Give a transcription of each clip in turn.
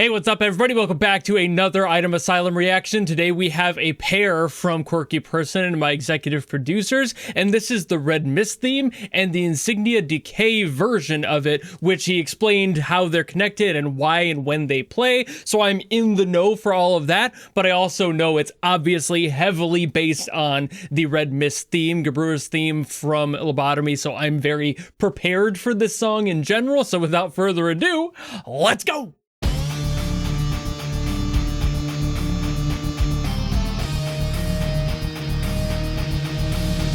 Hey, what's up, everybody? Welcome back to another Item Asylum reaction. Today we have a pair from Quirky Person and my executive producers, and this is the Red Mist theme and the Insignia Decay version of it, which he explained how they're connected and why and when they play, so I'm in the know for all of that, but I also know it's obviously heavily based on the Red Mist theme, Gabrua's theme from Lobotomy, so I'm very prepared for this song in general, so without further ado, let's go!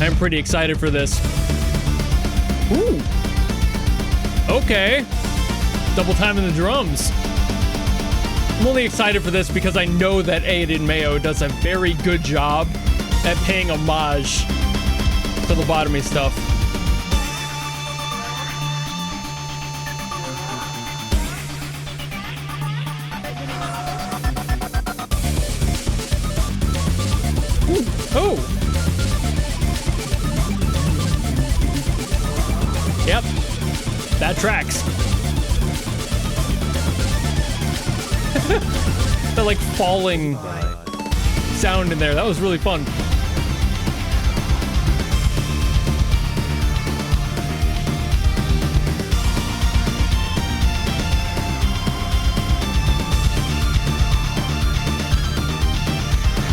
I'm pretty excited for this. Ooh. Okay. Double time in the drums. I'm only excited for this because I know that Aiden Mayo does a very good job at paying homage to Lobotomy stuff. Ooh. Oh! Yep, that tracks. That like falling sound in there, that was really fun.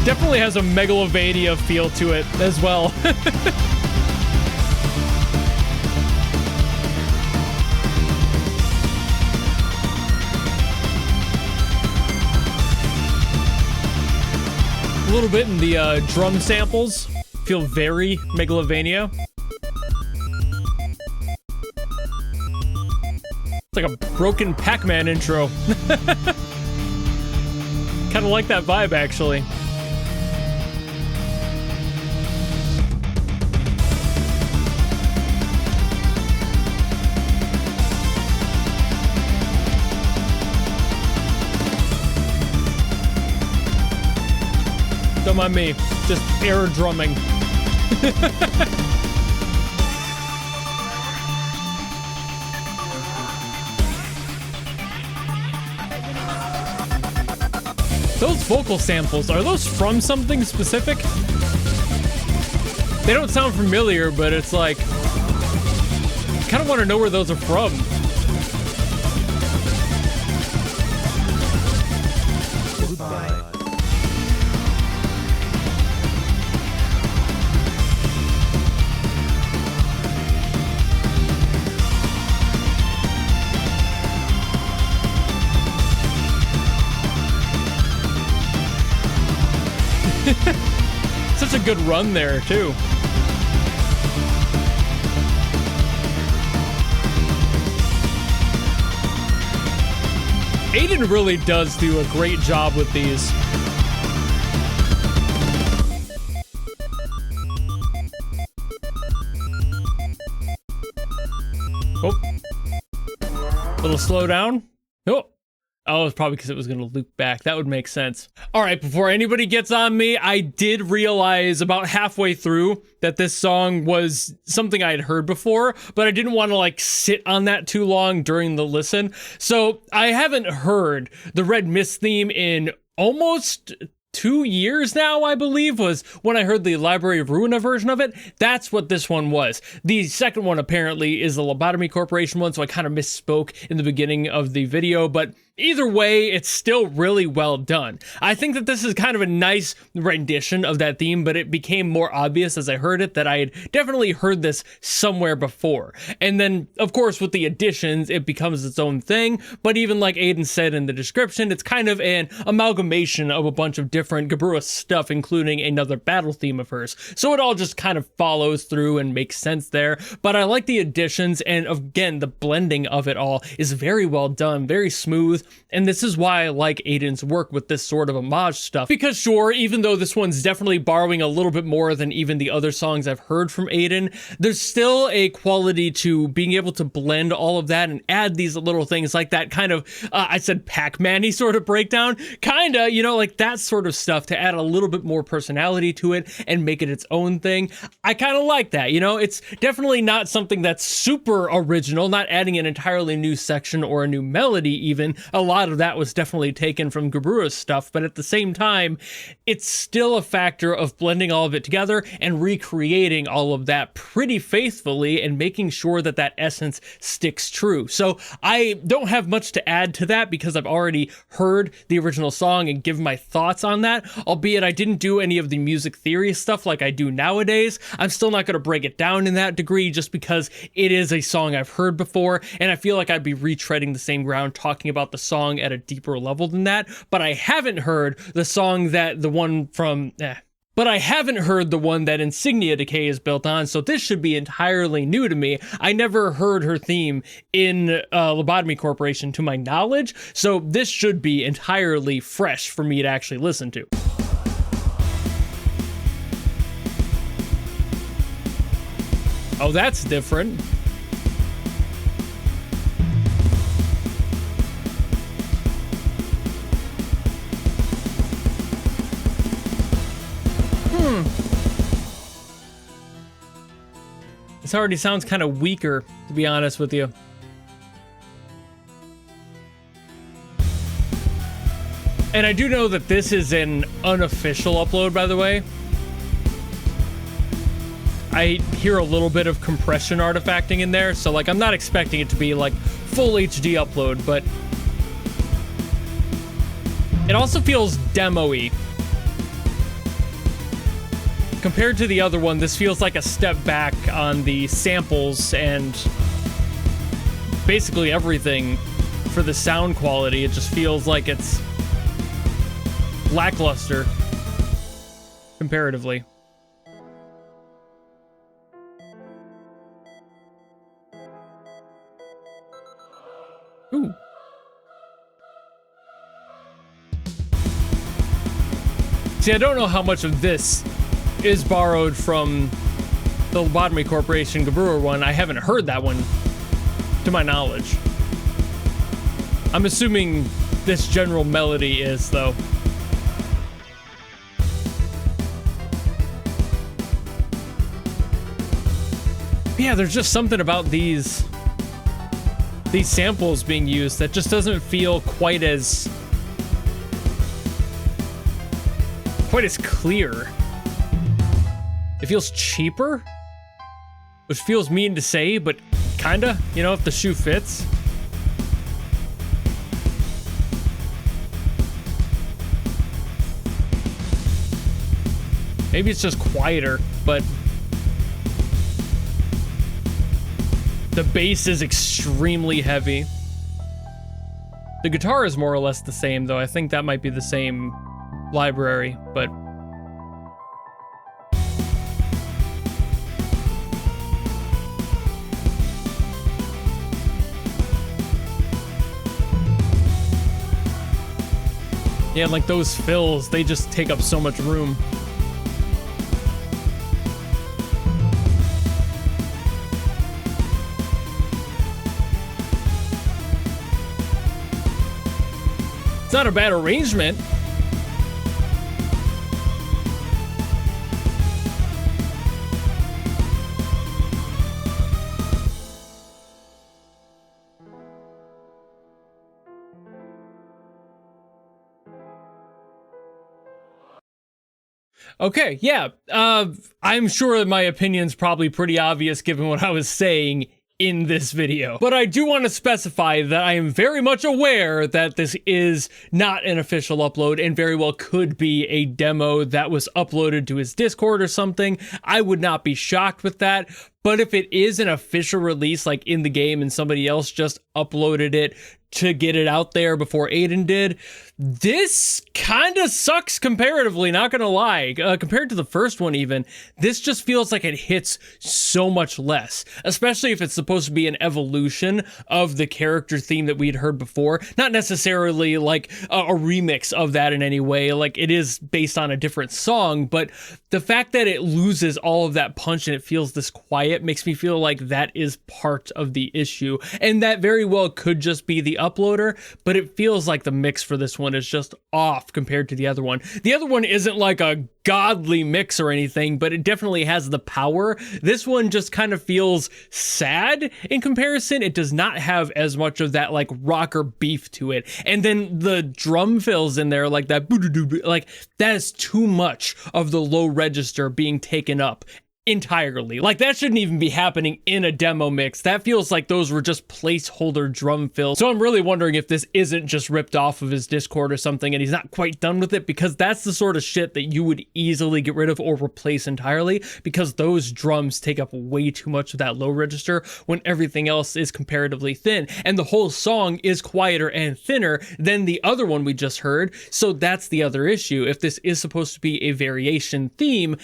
Definitely has a Megalovania feel to it as well. A little bit in the drum samples feel very Megalovania. It's like a broken Pac-Man intro. Kind of like that vibe, actually. Don't mind me, just air drumming. Those vocal samples, are those from something specific? They don't sound familiar, but it's like, I kind of want to know where those are from. Such a good run there, too. Aiden really does do a great job with these. Oh. Little slow down. Oh. Oh, it's probably because it was going to loop back. That would make sense. All right, before anybody gets on me, I did realize about halfway through that this song was something I had heard before, but I didn't want to like sit on that too long during the listen. So I haven't heard the Red Mist theme in almost 2 years now, I believe, was when I heard the Library of Ruina version of it. That's what this one was. The second one apparently is the Lobotomy Corporation one, so I kind of misspoke in the beginning of the video, but either way, it's still really well done. I think that this is kind of a nice rendition of that theme, but it became more obvious as I heard it that I had definitely heard this somewhere before. And then, of course, with the additions, it becomes its own thing, but even like Aiden said in the description, it's kind of an amalgamation of a bunch of different Gabrua stuff, including another battle theme of hers. So it all just kind of follows through and makes sense there, but I like the additions, and again, the blending of it all is very well done, very smooth. And this is why I like Aiden's work with this sort of homage stuff. Because sure, even though this one's definitely borrowing a little bit more than even the other songs I've heard from Aiden, there's still a quality to being able to blend all of that and add these little things like that kind of, I said Pac-Man-y sort of breakdown. Kinda, you know, like that sort of stuff to add a little bit more personality to it and make it its own thing. I kind of like that, you know? It's definitely not something that's super original, not adding an entirely new section or a new melody even. a lot of that was definitely taken from Gaburu's stuff, but at the same time, it's still a factor of blending all of it together and recreating all of that pretty faithfully and making sure that that essence sticks true. So I don't have much to add to that because I've already heard the original song and given my thoughts on that, albeit I didn't do any of the music theory stuff like I do nowadays. I'm still not going to break it down in that degree just because it is a song I've heard before, and I feel like I'd be retreading the same ground talking about the song at a deeper level than that. But I haven't heard the song that But I haven't heard the one that Insignia Decay is built on, so this should be entirely new to me. I never heard her theme in Lobotomy Corporation to my knowledge, so this should be entirely fresh for me to actually listen to. Oh, that's different. This already sounds kind of weaker, to be honest with you. And I do know that this is an unofficial upload, by the way. I hear a little bit of compression artifacting in there, so like I'm not expecting it to be like full HD upload, but it also feels demo-y. Compared to the other one, this feels like a step back on the samples and basically everything for the sound quality. It just feels like it's lackluster comparatively. Ooh. See, I don't know how much of this is borrowed from the Lobotomy Corporation Gaburu one. I haven't heard that one to my knowledge. I'm assuming this general melody is, though. Yeah, there's just something about these samples being used that just doesn't feel quite as clear. It feels cheaper, which feels mean to say, but kinda, you know, if the shoe fits. Maybe it's just quieter, but the bass is extremely heavy. The guitar is more or less the same, though. I think that might be the same library, but yeah, like those fills, they just take up so much room. It's not a bad arrangement. Okay, yeah. I'm sure my opinion's probably pretty obvious given what I was saying in this video. But I do want to specify that I am very much aware that this is not an official upload and very well could be a demo that was uploaded to his Discord or something. I would not be shocked with that. But if it is an official release, like in the game and somebody else just uploaded it to get it out there before Aiden did, this kind of sucks comparatively, not gonna lie. Compared to the first one even, this just feels like it hits so much less, especially if it's supposed to be an evolution of the character theme that we'd heard before. Not necessarily like a remix of that in any way, like it is based on a different song, but the fact that it loses all of that punch and it feels this quiet makes me feel like that is part of the issue, and that very well could just be the uploader, but it feels like the mix for this one is just off compared to the other one. The other one isn't like a godly mix or anything, but it definitely has the power. This one just kind of feels sad in comparison. It does not have as much of that like rocker beef to it. And then the drum fills in there like that, like that is too much of the low register being taken up entirely. Like that shouldn't even be happening in a demo mix. That feels like those were just placeholder drum fills. So I'm really wondering if this isn't just ripped off of his Discord or something and he's not quite done with it, because that's the sort of shit that you would easily get rid of or replace entirely, because those drums take up way too much of that low register when everything else is comparatively thin. And the whole song is quieter and thinner than the other one we just heard. So that's the other issue. If this is supposed to be a variation theme,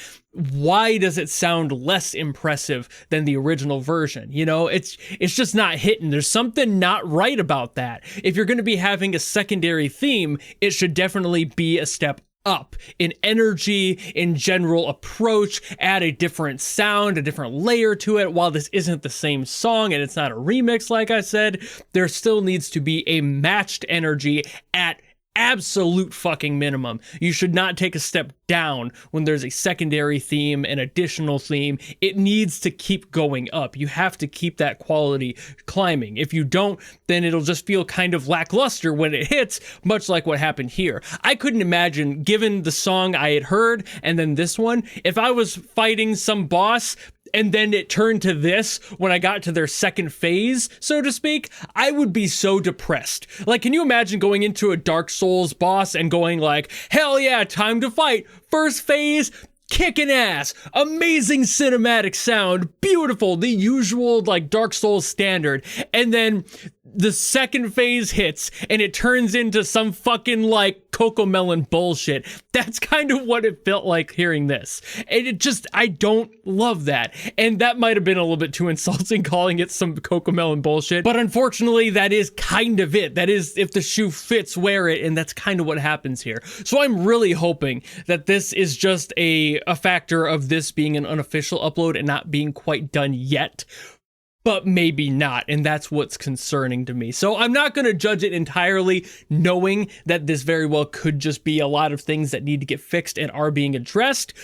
why does it sound less impressive than the original version? You know, it's just not hitting. There's something not right about that. If you're going to be having a secondary theme, it should definitely be a step up in energy, in general approach, add a different sound, a different layer to it. While this isn't the same song and it's not a remix, like I said, there still needs to be a matched energy at absolute fucking minimum. You should not take a step down when there's a secondary theme, an additional theme. It needs to keep going up. You have to keep that quality climbing. If you don't, then it'll just feel kind of lackluster when it hits, much like what happened here. I couldn't imagine, given the song I had heard and then this one, if I was fighting some boss and then it turned to this when I got to their second phase, so to speak, I would be so depressed. Like, can you imagine going into a Dark Souls boss and going like, hell yeah, time to fight, first phase, kicking ass, amazing cinematic sound, beautiful, the usual like Dark Souls standard, and then the second phase hits and it turns into some fucking like Cocomelon bullshit. That's kind of what it felt like hearing this. And it just, I don't love that. And that might have been a little bit too insulting calling it some Cocomelon bullshit. But unfortunately, that is kind of it. That is, if the shoe fits, wear it. And that's kind of what happens here. So I'm really hoping that this is just a factor of this being an unofficial upload and not being quite done yet. But maybe not, and that's what's concerning to me. So I'm not going to judge it entirely, knowing that this very well could just be a lot of things that need to get fixed and are being addressed.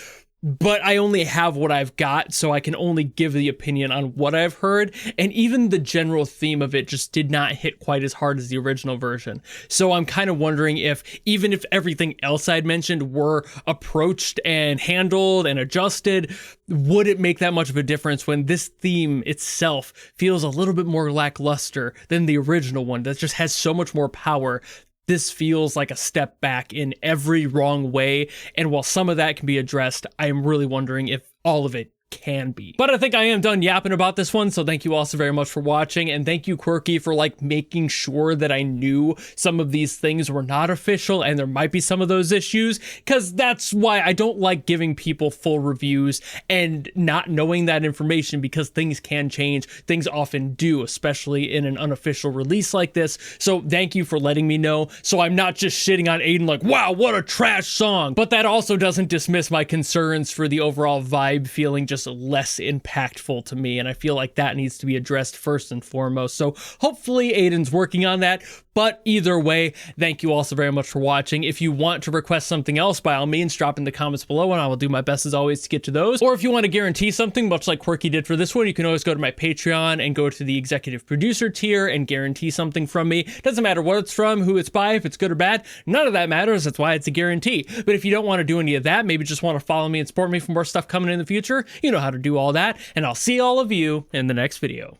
But I only have what I've got, so I can only give the opinion on what I've heard, and even the general theme of it just did not hit quite as hard as the original version. So I'm kind of wondering if, even if everything else I'd mentioned were approached and handled and adjusted, would it make that much of a difference when this theme itself feels a little bit more lackluster than the original one that just has so much more power? This feels like a step back in every wrong way, and while some of that can be addressed, I am really wondering if all of it can be. But I think I am done yapping about this one, so thank you all so very much for watching, and thank you, Quirky, for like making sure that I knew some of these things were not official and there might be some of those issues, because that's why I don't like giving people full reviews and not knowing that information, because things can change. Things often do, especially in an unofficial release like this. So thank you for letting me know, so I'm not just shitting on Aiden like, wow, what a trash song. But that also doesn't dismiss my concerns for the overall vibe feeling just less impactful to me, and I feel like that needs to be addressed first and foremost. So hopefully Aiden's working on that. But either way, thank you all so very much for watching. If you want to request something else, by all means, drop in the comments below and I will do my best as always to get to those. Or if you want to guarantee something, much like Quirky did for this one, you can always go to my Patreon and go to the executive producer tier and guarantee something from me. Doesn't matter what it's from, who it's by, if it's good or bad, none of that matters. That's why it's a guarantee. But if you don't want to do any of that, maybe just want to follow me and support me for more stuff coming in the future, you know how to do all that. And I'll see all of you in the next video.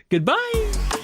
Goodbye.